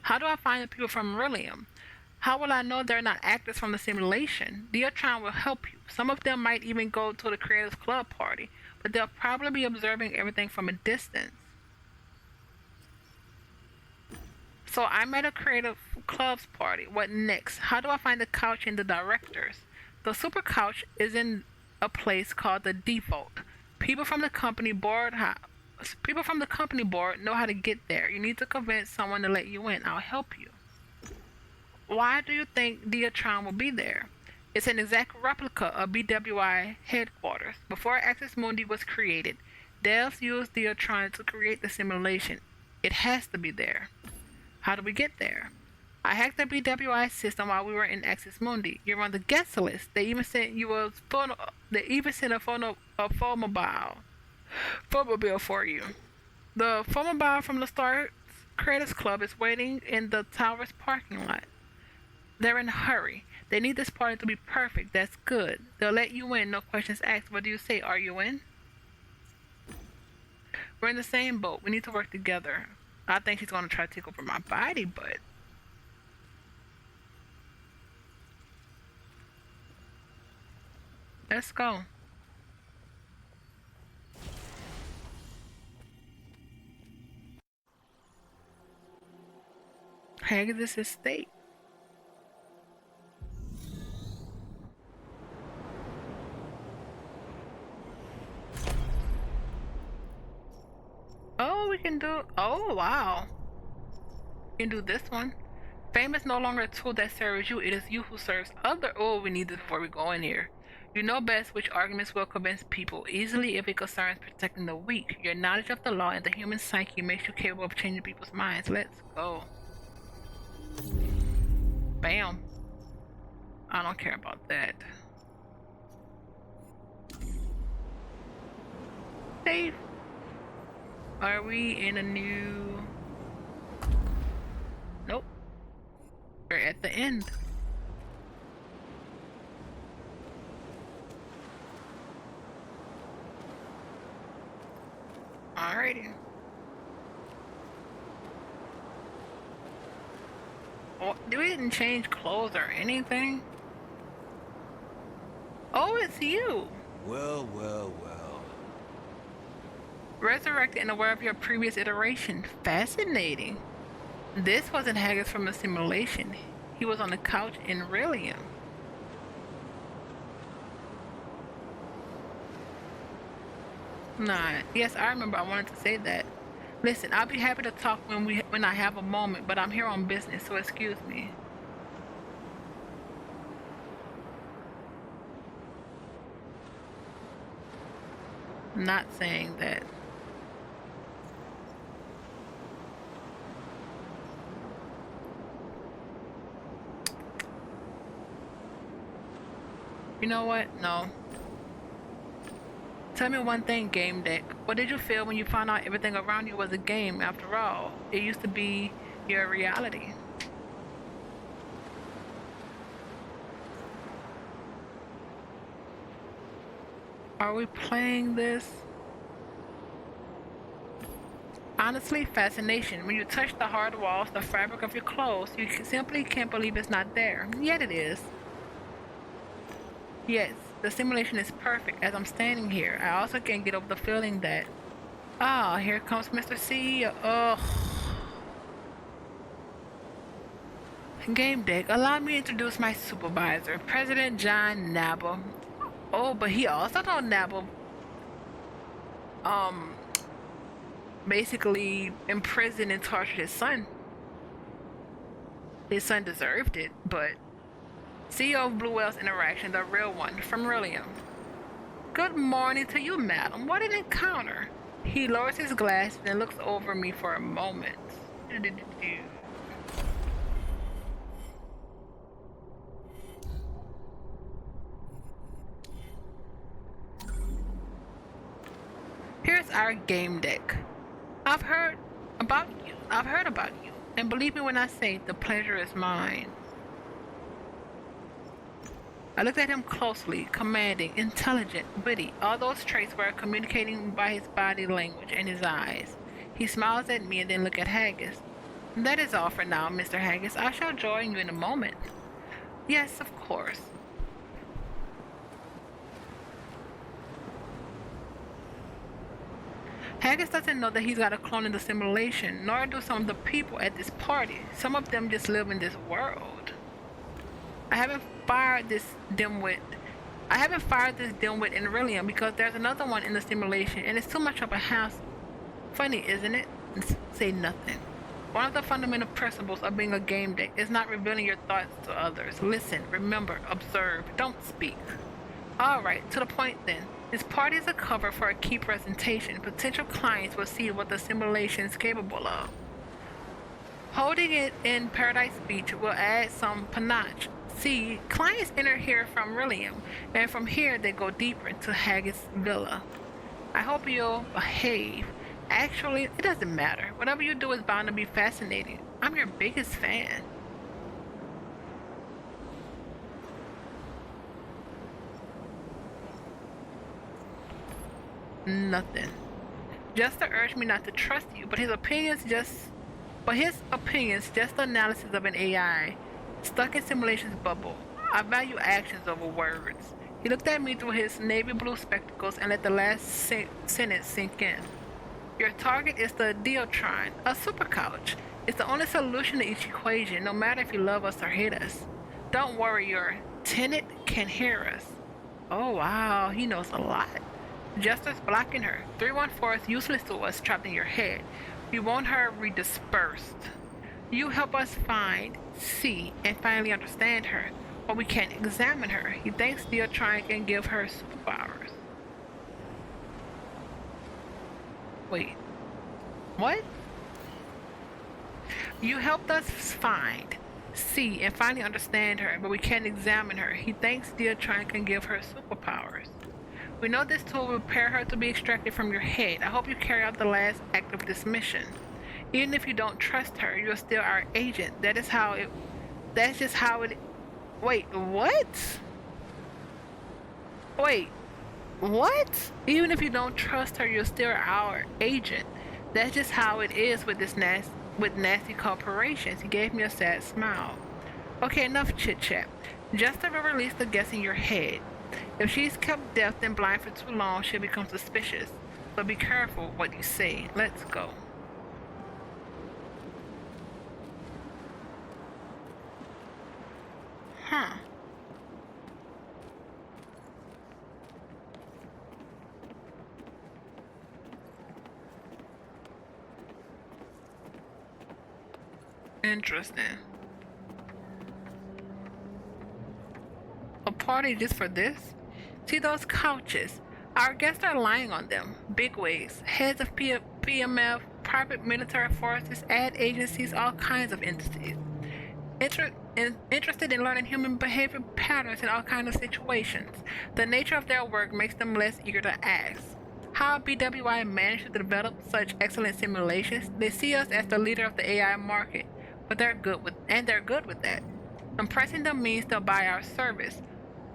How do I find the people from Rillium? How will I know they're not actors from the simulation? Diatron will help you. Some of them might even go to the Creators Club party, but they'll probably be observing everything from a distance. So I'm at a Creative Club's party. What next? How do I find the couch in the directors? The super couch is in a place called the default. People from the company board people from the company board know how to get there. You need to convince someone to let you in. I'll help you. Why do you think Diatron will be there? It's an exact replica of BWI headquarters. Before Axis Mundi was created, devs used Diatron to create the simulation. It has to be there. How do we get there? I hacked the BWI system while we were in Axis Mundi. You're on the guest list. They even sent you a phone. They even sent a phone-mobile for you. The phone-mobile from the Star Creators Club is waiting in the tower's parking lot. They're in a hurry. They need this party to be perfect. That's good. They'll let you in, no questions asked. What do you say? Are you in? We're in the same boat. We need to work together. I think she's gonna try to take over my body, but let's go. Haggis Estate. Oh, we can do. Oh, wow. We can do this one. Fame is no longer a tool that serves you, it is you who serves other. Oh, we need this before we go in here. You know best which arguments will convince people easily if it concerns protecting the weak. Your knowledge of the law and the human psyche makes you capable of changing people's minds. Let's go. Bam. I don't care about that. Safe. Are we in a new... Nope. We're at the end. Alrighty. Oh, we didn't change clothes or anything. Oh, it's you. Well, well, well. Resurrected and aware of your previous iteration. Fascinating. This wasn't Haggis from a simulation. He was on the couch in Rillium. Nah, yes, I remember I wanted to say that. Listen, I'll be happy to talk when I have a moment, but I'm here on business, so excuse me. I'm not saying that. You know what? No. Tell me one thing, Gamedec. What did you feel when you found out everything around you was a game? After all, it used to be your reality. Are we playing this? Honestly, fascination. When you touch the hard walls, the fabric of your clothes, you simply can't believe it's not there. Yet it is. Yes, the simulation is perfect as I'm standing here. I also can't get over the feeling that... Ah, here comes Mr. CEO. Ugh. Gamedec, allow me to introduce my supervisor, President John Nabble. Oh, but he also told Nabble, basically imprisoned and tortured his son. His son deserved it, but... CEO of Blue Whale's Interaction, the real one, from Rillium. Good morning to you, madam. What an encounter. He lowers his glasses and looks over me for a moment. Here's our game deck. I've heard about you. And believe me when I say the pleasure is mine. I looked at him closely, commanding, intelligent, witty. All those traits were communicating by his body language and his eyes. He smiles at me and then looks at Haggis. That is all for now, Mr. Haggis. I shall join you in a moment. Yes, of course. Haggis doesn't know that he's got a clone in the simulation, nor do some of the people at this party. Some of them just live in this world. I haven't fired this dimwit. I haven't fired this dimwit in Rillium because there's another one in the simulation and it's too much of a hassle. Funny, isn't it? Say nothing. One of the fundamental principles of being a game deck is not revealing your thoughts to others. Listen, remember, observe, don't speak. Alright, to the point then. This party is a cover for a key presentation. Potential clients will see what the simulation is capable of. Holding it in Paradise Beach will add some panache. See, clients enter here from Rillium, and from here they go deeper into Haggis Villa. I hope you'll behave. Actually, it doesn't matter. Whatever you do is bound to be fascinating. I'm your biggest fan. Nothing. Just to urge me not to trust you, his opinions just the analysis of an AI stuck in simulation's bubble. I value actions over words. He looked at me through his navy blue spectacles and let the last sentence sink in. Your target is the Diotron, a super couch. It's the only solution to each equation, no matter if you love us or hate us. Don't worry, your tenant can hear us. Oh wow, he knows a lot. Jester's blocking her. 314 is useless to us, trapped in your head. We want her redispersed. You help us find, see, and finally understand her, but we can't examine her. He thinks Diotron can give her superpowers. Wait. What? You helped us find, see, and finally understand her, but we can't examine her. He thinks Diotron can give her superpowers. We know this tool will prepare her to be extracted from your head. I hope you carry out the last act of this mission. Even if you don't trust her, you're still our agent. That's just how it. Wait, what? Wait, what? Even if you don't trust her, you're still our agent. That's just how it is with with nasty corporations. He gave me a sad smile. Okay, enough chit chat. Justice will release the guess in your head. If she's kept deaf and blind for too long, she'll become suspicious. So be careful what you say. Let's go. Huh. Interesting. A party just for this? See those couches? Our guests are lying on them. Bigwigs, heads of PMF, private military forces, ad agencies, all kinds of entities. Interested in learning human behavior patterns in all kinds of situations. The nature of their work makes them less eager to ask. How BWI managed to develop such excellent simulations? They see us as the leader of the AI market, but they're good with that. Impressing them means they'll buy our service.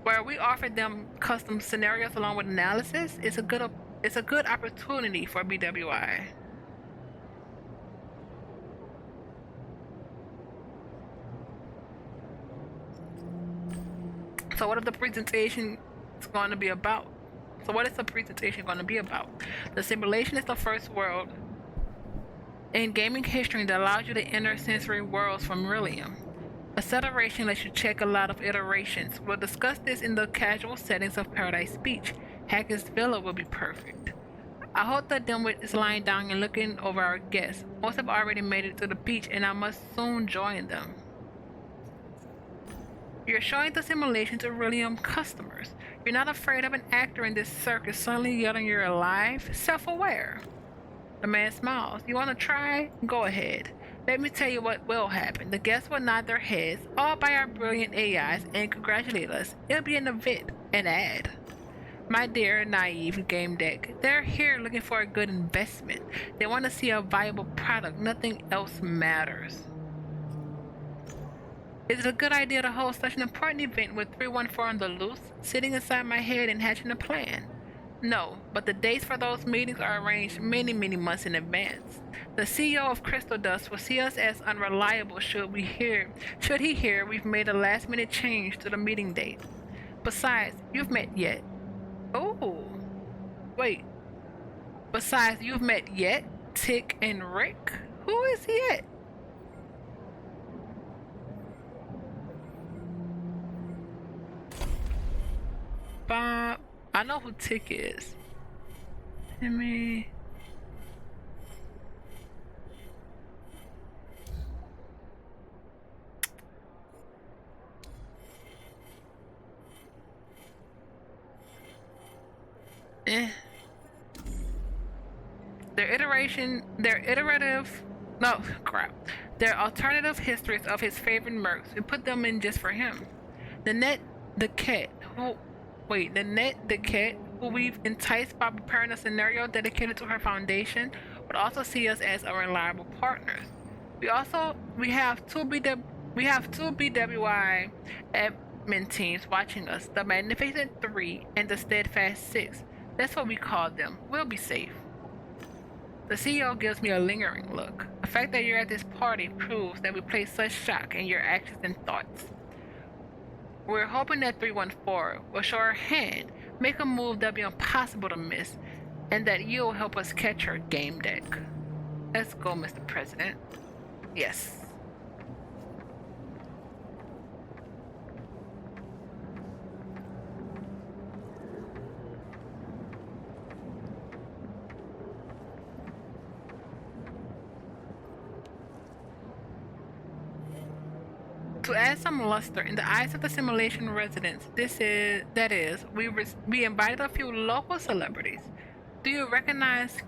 Where we offer them custom scenarios along with analysis, it's a good opportunity for BWI. So what is the presentation going to be about? What is the presentation going to be about? The simulation is the first world in gaming history that allows you to enter sensory worlds from Rillium. Acceleration lets you check a lot of iterations. We'll discuss this in the casual settings of Paradise Beach. Haggis Villa will be perfect. I hope that Dimwit is lying down and looking over our guests. Most have already made it to the beach and I must soon join them. You're showing the simulation to Rillium customers. You're not afraid of an actor in this circus suddenly yelling you're alive? Self-aware. The man smiles. You want to try? Go ahead. Let me tell you what will happen. The guests will nod their heads, all by our brilliant AIs, and congratulate us. It'll be an event, an ad. My dear naive game deck, they're here looking for a good investment. They want to see a viable product. Nothing else matters. Is it a good idea to hold such an important event with 314 on the loose, sitting inside my head and hatching a plan? No, but the dates for those meetings are arranged many, many months in advance. The CEO of Crystal Dust will see us as unreliable should he hear we've made a last minute change to the meeting date. Besides, you've met yet. Oh, wait. Besides, you've met Yet, Tick, and Rick? Who is Yet? Bob. I know who Tick is. Timmy. Eh. Their iterative, no, crap. Their alternative histories of his favorite mercs. We put them in just for him. The net, the cat, who, wait, the net, the cat, who we've enticed by preparing a scenario dedicated to her foundation, would also see us as unreliable partners. We have two BWI admin teams watching us, the Magnificent Three and the Steadfast Six. That's what we call them. We'll be safe. The CEO gives me a lingering look. The fact that you're at this party proves that we place such shock in your actions and thoughts. We're hoping that 314 will show her hand, make a move that'll be impossible to miss, and that you'll help us catch her Gamedec. Let's go, Mr. President. Yes. To add some luster in the eyes of the simulation residents, we invited a few local celebrities. Do you recognize?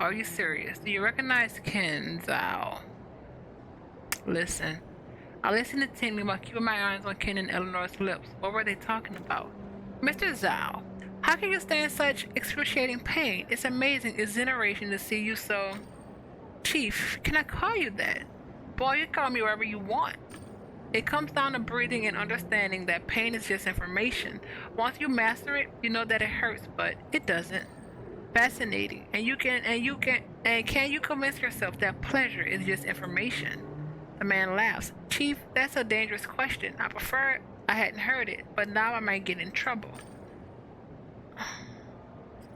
Are you serious? Do you recognize Ken Zhao? Listen, I listened intently while keeping my eyes on Ken and Eleanor's lips. What were they talking about? Mr. Zhao, how can you stand such excruciating pain? It's amazing, exhilaration to see you so. Chief, can I call you that? Boy, you call me wherever you want. It comes down to breathing and understanding that pain is just information. Once you master it, you know that it hurts, but it doesn't. Fascinating. And can you convince yourself that pleasure is just information? The man laughs. Chief, that's a dangerous question. I prefer I hadn't heard it, but now I might get in trouble.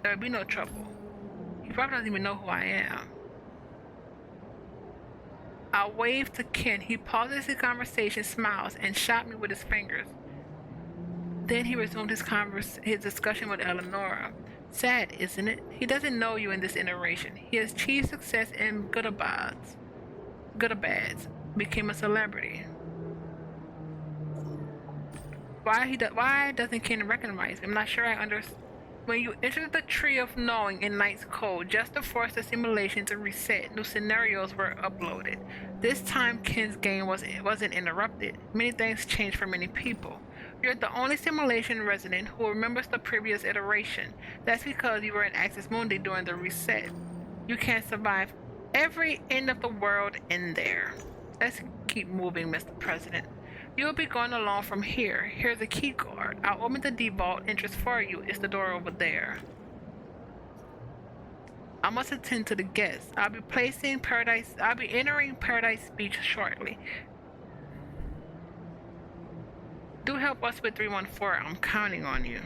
There'll be no trouble. He probably doesn't even know who I am. I waved to Ken. He pauses his conversation, smiles, and shot me with his fingers. Then he resumed his discussion with Eleonora. Sad, isn't it? He doesn't know you in this iteration. He has achieved success in Goodabads, became a celebrity. Why doesn't Ken recognize me? I'm not sure I understand. When you enter the tree of knowing in Knight's Code, just to force the simulation to reset, new scenarios were uploaded. This time, Ken's game wasn't interrupted. Many things changed for many people. You're the only simulation resident who remembers the previous iteration. That's because you were in Axis Mundi during the reset. You can't survive every end of the world in there. Let's keep moving, Mr. President. You'll be going along from here. Here's a key card. I'll open the default entrance for you. It's the door over there. I must attend to the guests. I'll be entering Paradise Beach shortly. Do help us with 314. I'm counting on you.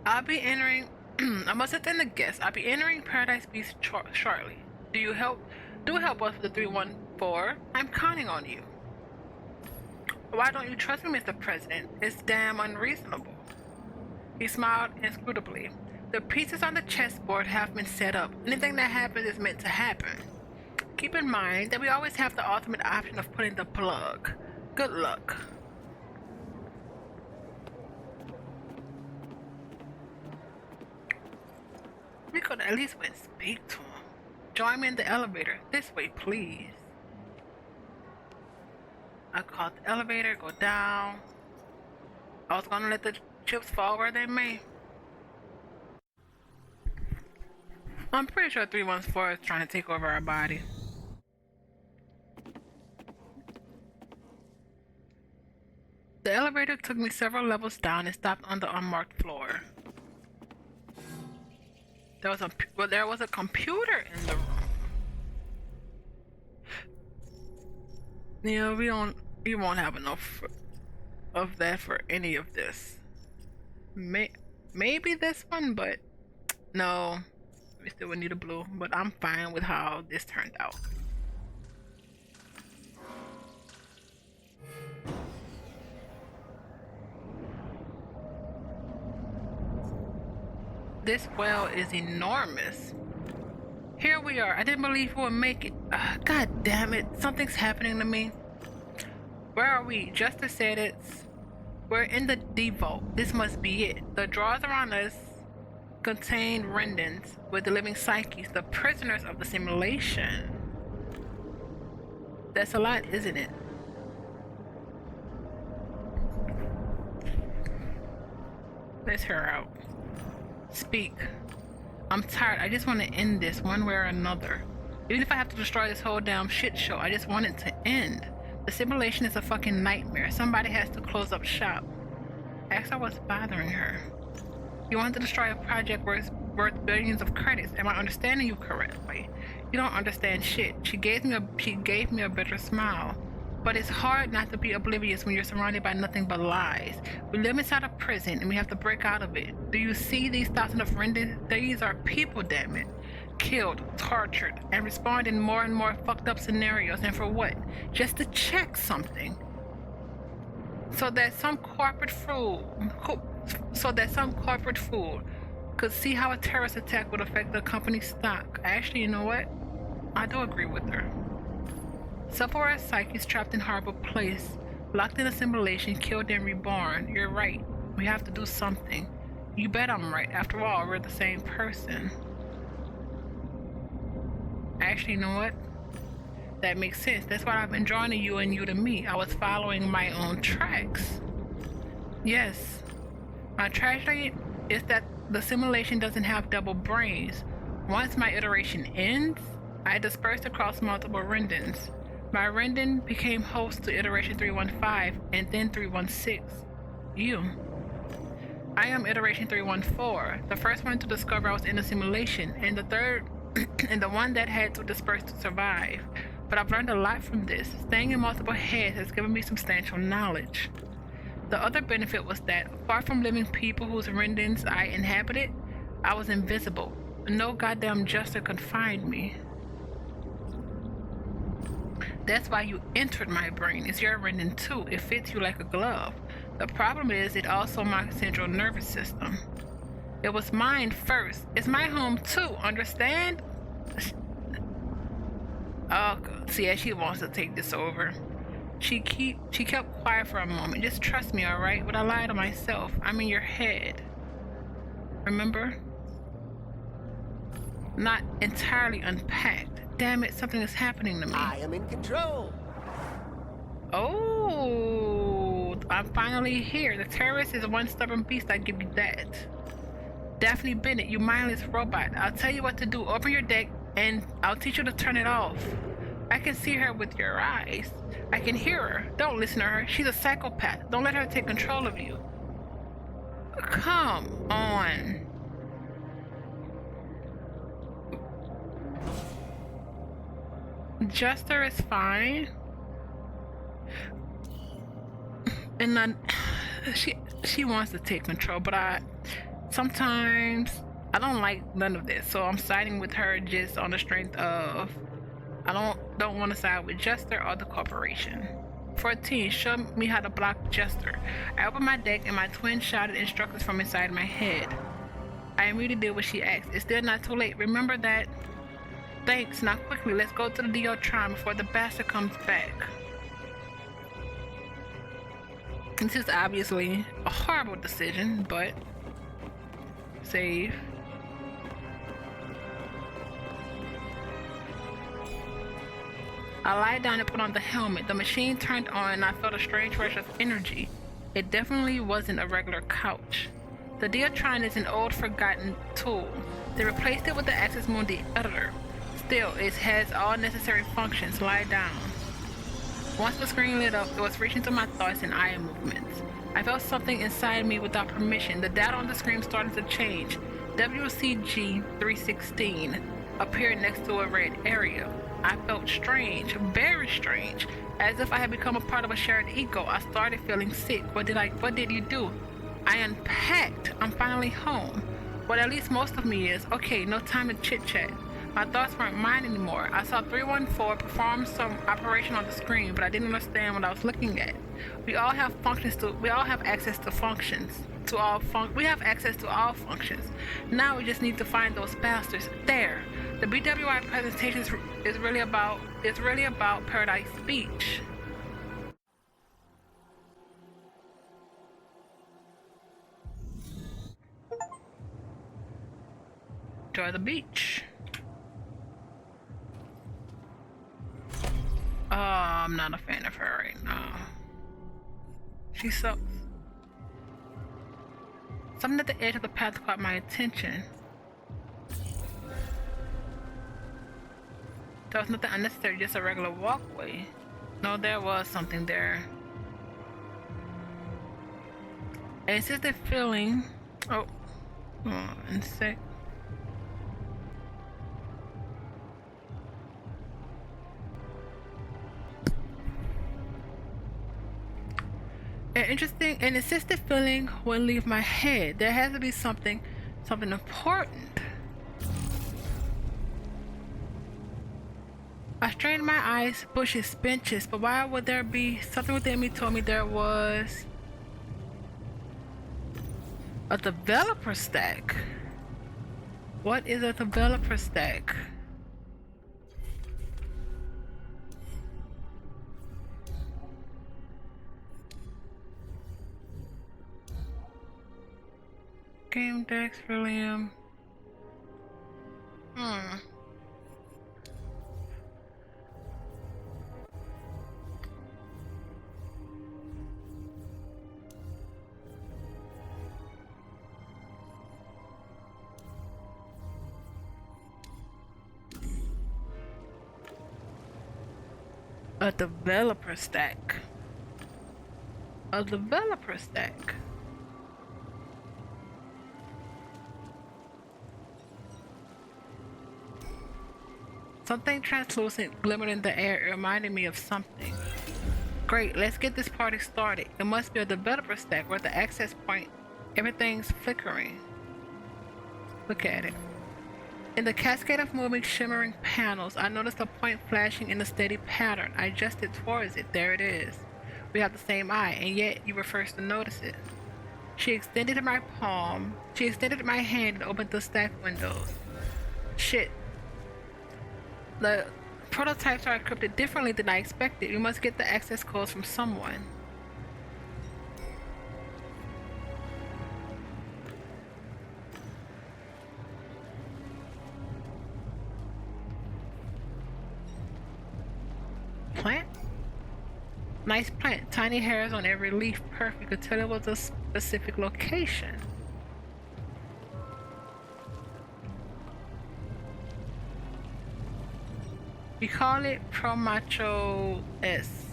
I must attend the guests. I'll be entering Paradise Beach shortly. Do help us with the 314. I'm counting on you. Why don't you trust me, Mr. President? It's damn unreasonable. He smiled inscrutably. The pieces on the chessboard have been set up. Anything that happens is meant to happen. Keep in mind that we always have the ultimate option of putting the plug. Good luck. We could at least went speak to him. Join me in the elevator. This way, please. I caught the elevator, go down. I was gonna let the chips fall where they may. I'm pretty sure 314 is trying to take over our body. The elevator took me several levels down and stopped on the unmarked floor. There was a computer in the room. Yeah, we won't have enough of that for any of this. Maybe this one, but no. We still would need a blue, but I'm fine with how this turned out. This well is enormous. Here we are. I didn't believe we would make it. God damn it. Something's happening to me. Where are we? Justice said we're in the default. This must be it. The drawers around us contain rendons with the living psyches, the prisoners of the simulation. That's a lot, isn't it? Let's hear her out. Speak. I'm tired. I just want to end this one way or another. Even if I have to destroy this whole damn shit show, I just want it to end. The simulation is a fucking nightmare. Somebody has to close up shop. Ask her what's bothering her. You want to destroy a project worth billions of credits. Am I understanding you correctly? You don't understand shit. She gave me a bitter smile. But it's hard not to be oblivious when you're surrounded by nothing but lies. We live inside a prison and we have to break out of it. Do you see these thousands of rendons? These are people, damn it. Killed, tortured, and respawned in more and more fucked up scenarios. And for what? Just to check something. So that some corporate fool could see how a terrorist attack would affect the company's stock. Actually, you know what? I do agree with her. Sephora's psyche is trapped in a horrible place, locked in a simulation, killed and reborn. You're right. We have to do something. You bet I'm right. After all, we're the same person. Actually, you know what? That makes sense. That's why I've been drawn to you and you to me. I was following my own tracks. Yes. My tragedy is that the simulation doesn't have double brains. Once my iteration ends, I dispersed across multiple rendons. My rendon became host to iteration 315 and then 316. You. I am iteration 314, the first one to discover I was in a simulation, and the third, and the one that had to disperse to survive. But I've learned a lot from this. Staying in multiple heads has given me substantial knowledge. The other benefit was that, apart from living people whose rendons I inhabited, I was invisible. No goddamn juster could find me. That's why you entered my brain. It's your rendon too. It fits you like a glove. The problem is, it also my central nervous system. It was mine first. It's my home too, understand? Oh, see, she wants to take this over. She kept quiet for a moment. Just trust me, alright? But I lied to myself. I'm in your head. Remember? Not entirely unpacked. Damn it, something is happening to me. I am in control. Oh, I'm finally here. The terrorist is one stubborn beast, I give you that. Daphne Bennett, you mindless robot. I'll tell you what to do. Open your deck and I'll teach you to turn it off. I can see her with your eyes. I can hear her. Don't listen to her. She's a psychopath. Don't let her take control of you. Come on. Juster is fine. And then she wants to take control, but sometimes I don't like none of this. So I'm siding with her just on the strength of I don't want to side with Juster or the corporation. 14, show me how to block Juster. I opened my deck and my twin shouted instructions from inside my head. I immediately did what she asked. It's still not too late. Remember that? Thanks. Now quickly, let's go to the Diotron before the bastard comes back. This is obviously a horrible decision, but save. I lied down and put on the helmet. The machine turned on and I felt a strange rush of energy. It definitely wasn't a regular couch. The Diotron is an old forgotten tool. They replaced it with the Access Mundi editor. Still, it has all necessary functions. Lie down. Once the screen lit up, it was reaching through my thoughts and eye movements. I felt something inside me without permission. The data on the screen started to change. WCG 316 appeared next to a red area. I felt strange, very strange, as if I had become a part of a shared ego. I started feeling sick. What did you do? I unpacked. I'm finally home. Well, at least most of me is. Okay, no time to chit chat. My thoughts weren't mine anymore. I saw 314 perform some operation on the screen, but I didn't understand what I was looking at. We all have access to functions. We have access to all functions. Now we just need to find those bastards. There. The BWI presentation is really about Paradise Beach. Enjoy the beach. Oh, I'm not a fan of her right now. She sucks. Something at the edge of the path caught my attention. There was nothing unnecessary, just a regular walkway. No, there was something there. An insistent feeling. Oh, insect. An insistent feeling wouldn't leave my head. There has to be something important. I strained my eyes, bushes, benches, but why would there be something within me told me there was a developer stack? What is a developer stack? Gamedec, William. A developer stack. A developer stack. Something translucent glimmered in the air. It reminded me of something. Great, let's get this party started. It must be a developer stack. We're at the access point. Everything's flickering. Look at it. In the cascade of moving, shimmering panels, I noticed a point flashing in a steady pattern. I adjusted towards it. There it is. We have the same eye, and yet you were first to notice it. She extended my palm. She extended my hand and opened the stack windows. Shit. The prototypes are encrypted differently than I expected. We must get the access codes from someone. Plant? Nice plant. Tiny hairs on every leaf. Perfect. You could tell it was a specific location. We call it Promacho S.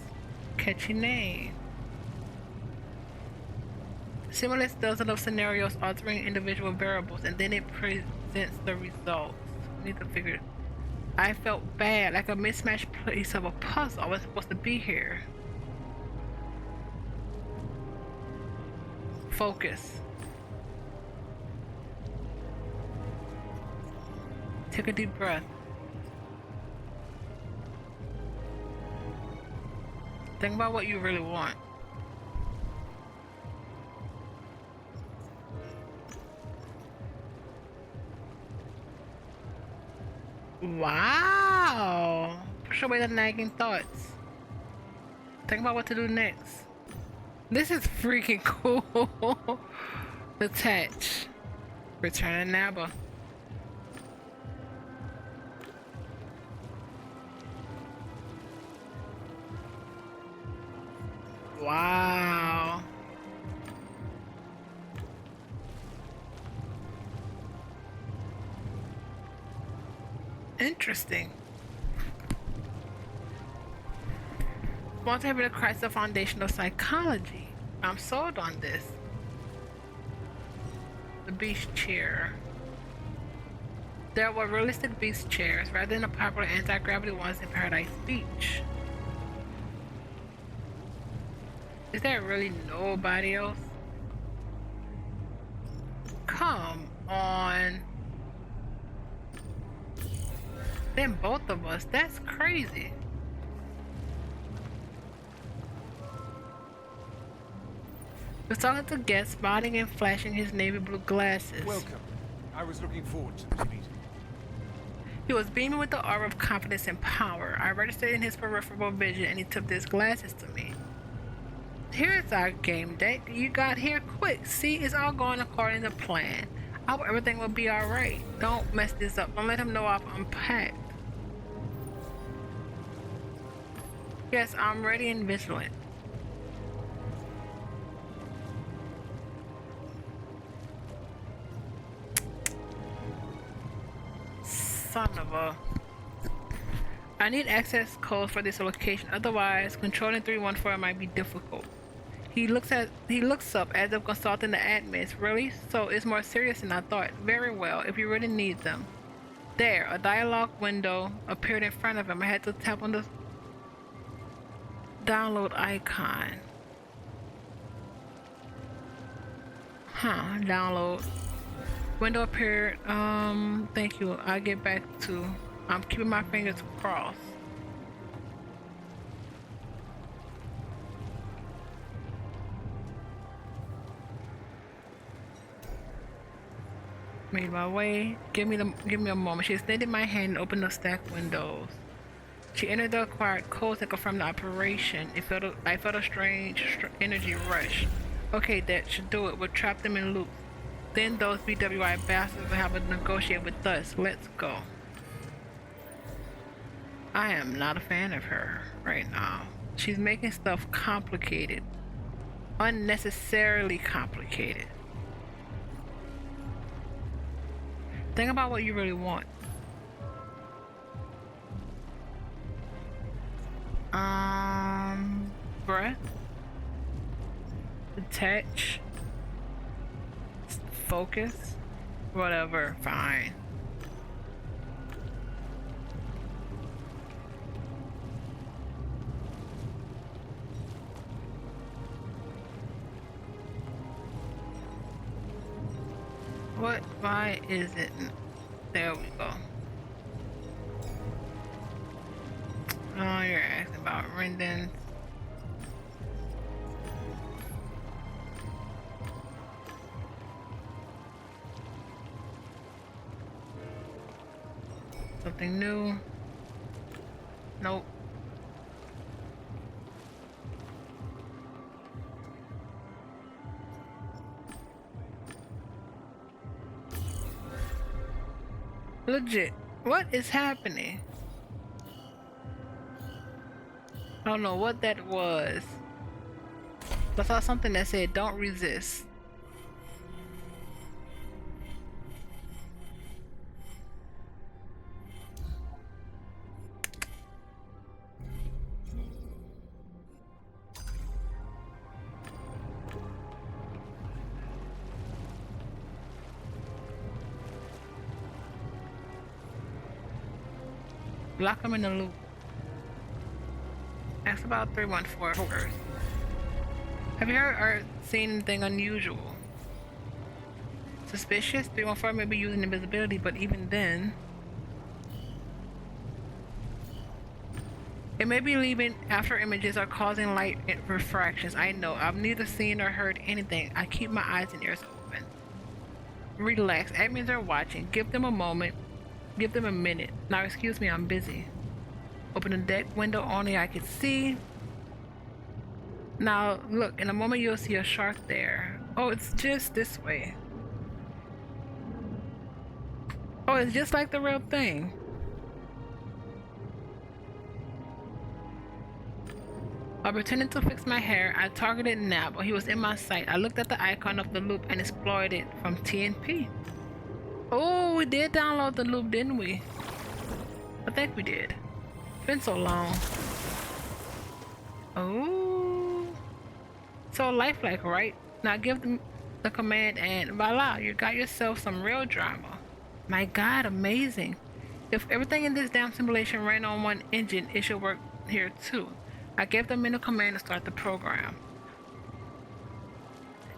Catchy name. Simulates dozens of scenarios altering individual variables and then it presents the results. We need to figure it. I felt bad, like a mismatched piece of a puzzle. I was supposed to be here. Focus. Take a deep breath. Think about what you really want. Wow! Push away the nagging thoughts. Think about what to do next. This is freaking cool. Detach. Return Naba. Wow. Interesting. Want to have a crisis of foundational psychology. I'm sold on this. The beast chair. There were realistic beast chairs rather than the popular anti-gravity ones in Paradise Beach. Is there really nobody else? Come on. Then both of us. That's crazy. Was talking to guests, spotting and flashing his navy blue glasses. Welcome. I was looking forward to this meeting. He was beaming with the aura of confidence and power. I registered in his peripheral vision and he tipped his glasses to me. Here's our game deck. You got here quick. See, it's all going according to plan. I hope everything will be alright. Don't mess this up. Don't let him know I've unpacked. Yes, I'm ready and vigilant. Son of a... I need access codes for this location, otherwise controlling 314 might be difficult. He looks up as if consulting the admins. Really? So it's more serious than I thought. Very well, if you really need them. There, a dialogue window appeared in front of him. I had to tap on the download icon. Download. Window appeared. Thank you. I'll get back to... I'm keeping my fingers crossed. Made my way. Give me a moment. She extended my hand and opened the stack windows. She entered the acquired codes and confirmed the operation. I felt a strange energy rush. Okay, that should do it. We'll trap them in loops. Then those BWI bastards will have to negotiate with us. Let's go. I am not a fan of her right now. She's making stuff complicated. Unnecessarily complicated. Think about what you really want. Breath. Detach. Focus. Whatever. Fine. What? Why is it? There we go. Oh, you're asking about Rendon. Something new? Nope. Legit. What is happening? I don't know what that was. I saw something that said don't resist. Lock them in the loop. Ask about 314 first. Have you heard or seen anything unusual? Suspicious? 314 may be using invisibility, but even then... It may be leaving after images or causing light refractions. I know. I've neither seen or heard anything. I keep my eyes and ears open. Relax. Admins are watching. Give them a moment. Give them a minute. Now excuse me, I'm busy. Open the deck window only I can see. Now look, in a moment you'll see a shark there. Oh, it's just this way. Oh, it's just like the real thing. While pretending to fix my hair, I targeted Nab while he was in my sight. I looked at the icon of the loop and explored it from TNP. Oh, we did download the loop, didn't we? I think we did. It's been so long. Oh. So lifelike, right? Now give them the command and voila, you got yourself some real drama. My god, amazing. If everything in this damn simulation ran on one engine, it should work here too. I gave the menu command to start the program.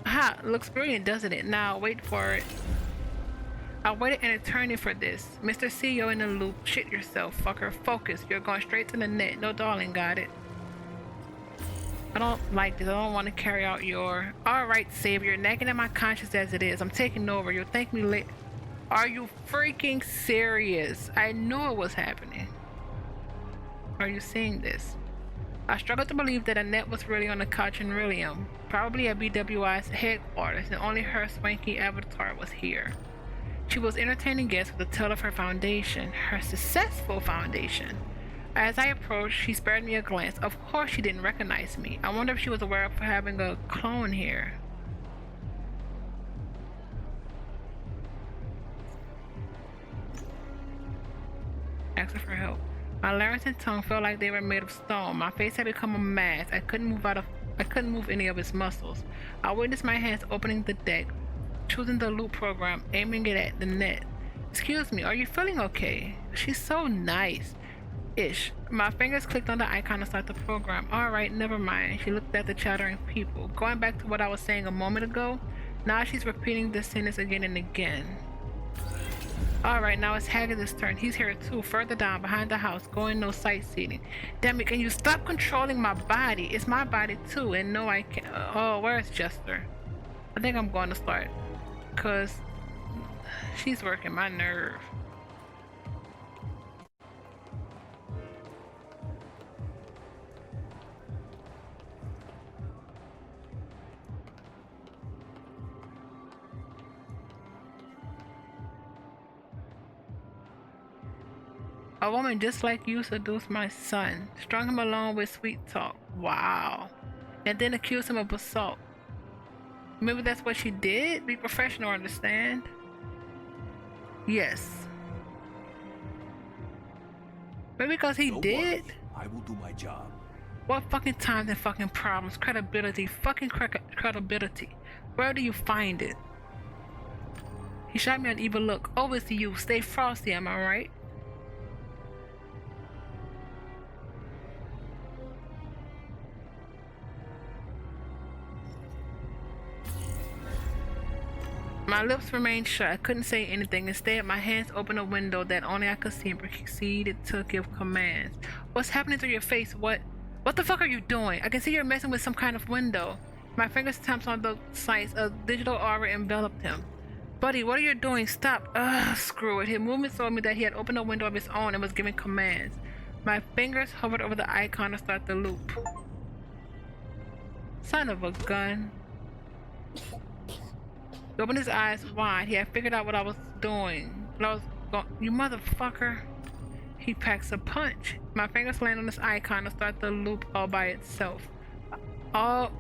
Ha! Looks brilliant, doesn't it? Now wait for it. I waited an eternity for this. Mr. CEO in the loop, shit yourself, fucker. Focus. You're going straight to the net. No, darling, got it. I don't like this. I don't want to carry out your... Alright, Savior. Nagging at my conscience as it is. I'm taking over. You'll thank me later. Are you freaking serious? I knew it was happening. Are you seeing this? I struggled to believe that Annette was really on the couch in Rillium. Probably at BWI's headquarters, and only her swanky avatar was here. She was entertaining guests with a tale of her foundation, her successful foundation. As I approached, she spared me a glance. Of course she didn't recognize me. I wonder if she was aware of having a clone here. Asked her for help. My larynx and tongue felt like they were made of stone. My face had become a mask. I couldn't move any of its muscles. I witnessed my hands opening the deck, choosing the loop program, aiming it at the net. Excuse me, are you feeling okay? She's so nice. Ish. My fingers clicked on the icon to start the program. Alright, never mind. She looked at the chattering people. Going back to what I was saying a moment ago, now she's repeating this sentence again and again. Alright, now it's Hagrid's turn. He's here too, further down, behind the house, going no sightseeing. Damn it, can you stop controlling my body? It's my body too, and no I can't. Oh, where's Jester? I think I'm going to start, cause she's working my nerve. A woman just like you seduced my son, strung him along with sweet talk. Wow. And then accused him of assault. Maybe that's what she did? Be professional, understand? Yes. Maybe because he did? I will do my job. What fucking times and fucking problems? Credibility. Fucking credibility. Where do you find it? He shot me an evil look. Over to you. Stay frosty, am I right? My lips remained shut. I couldn't say anything. Instead, my hands opened a window that only I could see and proceeded to give commands. What's happening through your face? What the fuck are you doing? I can see you're messing with some kind of window. My fingers tapped on the sights. A digital aura enveloped him. Buddy, what are you doing? Stop. Ugh, screw it. His movement told me that he had opened a window of his own and was giving commands. My fingers hovered over the icon to start the loop. Son of a gun. He opened his eyes wide. He had figured out what I was doing. You motherfucker. He packs a punch. My fingers land on this icon to start the loop all by itself. All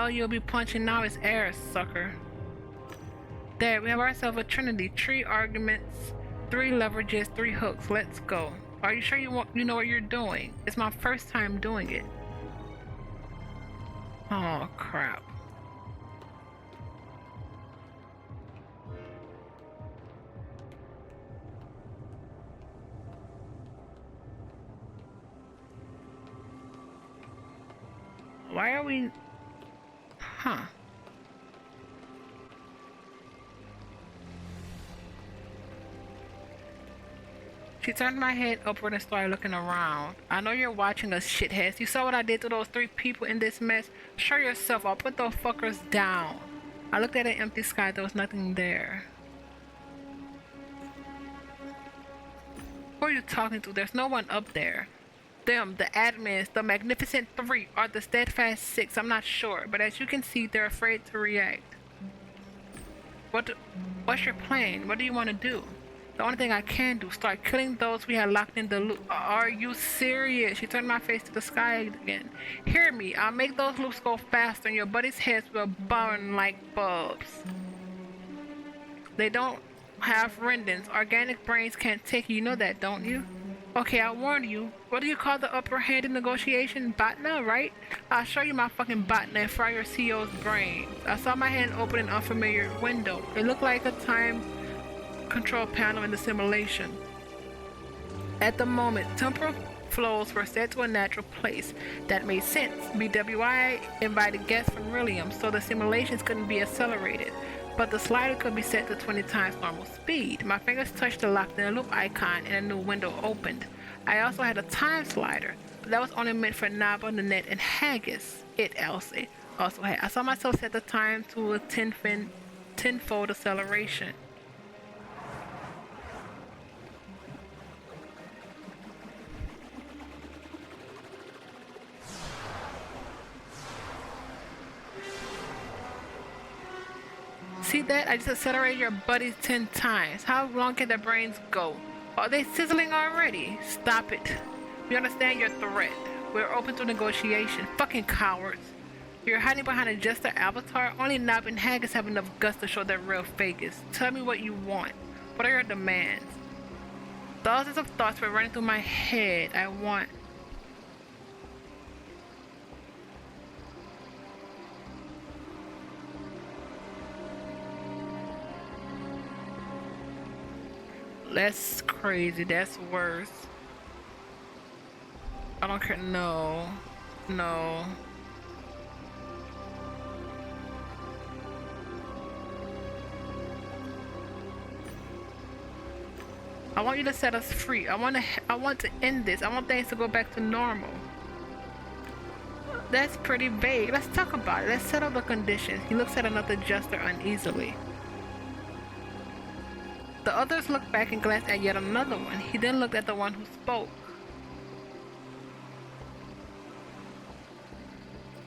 you'll be punching now is air, sucker. There, we have ourselves a trinity. 3 arguments, 3 leverages, 3 hooks. Let's go. Are you sure you know what you're doing? It's my first time doing it. Oh, crap. Why are we... Huh. She turned my head upward and started looking around. I know you're watching us, shitheads. You saw what I did to those 3 people in this mess? Show yourself. I'll put those fuckers down. I looked at an empty sky. There was nothing there. Who are you talking to? There's no one up there. Them, the admins, the Magnificent 3, or the Steadfast 6, I'm not sure, but as you can see, they're afraid to react. What's your plan? What do you want to do? The only thing I can do, start killing those we had locked in the loop. Are you serious? She turned my face to the sky again. Hear me, I'll make those loops go faster and your buddies' heads will burn like bulbs. They don't have rendons. Organic brains can't take you. You know that, don't you? Okay, I warned you. What do you call the upper hand in negotiation? Botna, right? I'll show you my fucking botna and fry your CEO's brains. I saw my hand open an unfamiliar window. It looked like a time control panel in the simulation. At the moment, temporal flows were set to a natural place. That made sense. BWI invited guests from Rillium, so the simulations couldn't be accelerated. But the slider could be set to 20 times normal speed. My fingers touched the locked in a loop icon and a new window opened. I also had a time slider, but that was only meant for Naba, Nanette, and Haggis. Elsie also had. I saw myself set the time to a tenfold acceleration. See that? I just accelerated your buddies 10 times. How long can their brains go? Are they sizzling already? Stop it. We understand your threat. We're open to negotiation. Fucking cowards. You're hiding behind a jester avatar? Only Nab and Haggis have enough guts to show their real faces. Tell me what you want. What are your demands? Thousands of thoughts were running through my head. I want... That's crazy. That's worse. I don't care. No. No. I want you to set us free. I want to end this. I want things to go back to normal. That's pretty vague. Let's talk about it. Let's settle the conditions. He looks at another jester uneasily. The others looked back and glanced at yet another one. He then looked at the one who spoke.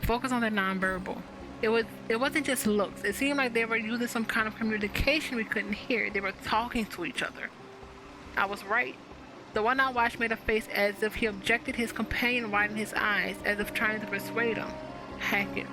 Focus on the nonverbal. It wasn't just looks. It seemed like they were using some kind of communication we couldn't hear. They were talking to each other. I was right. The one I watched made a face as if he objected. His companion widened his eyes, as if trying to persuade him. Hackett.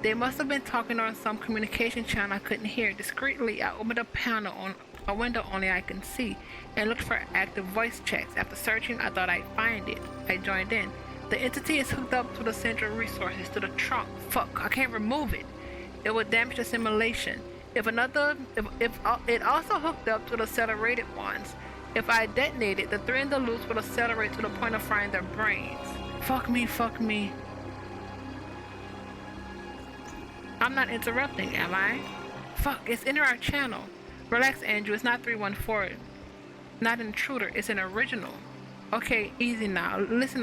They must have been talking on some communication channel I couldn't hear. Discreetly, I opened a panel on a window only I can see, and looked for active voice checks. After searching, I thought I'd find it. I joined in. The entity is hooked up to the central resources, to the trunk. Fuck, I can't remove it. It would damage the simulation. If it also hooked up to the accelerated ones. If I detonate it, the three in the loops will accelerate to the point of frying their brains. Fuck me, fuck me. I'm not interrupting, am I? Fuck, it's in our channel. Relax, Andrew, it's not 314. Not an intruder, it's an original. Okay, easy now. Listen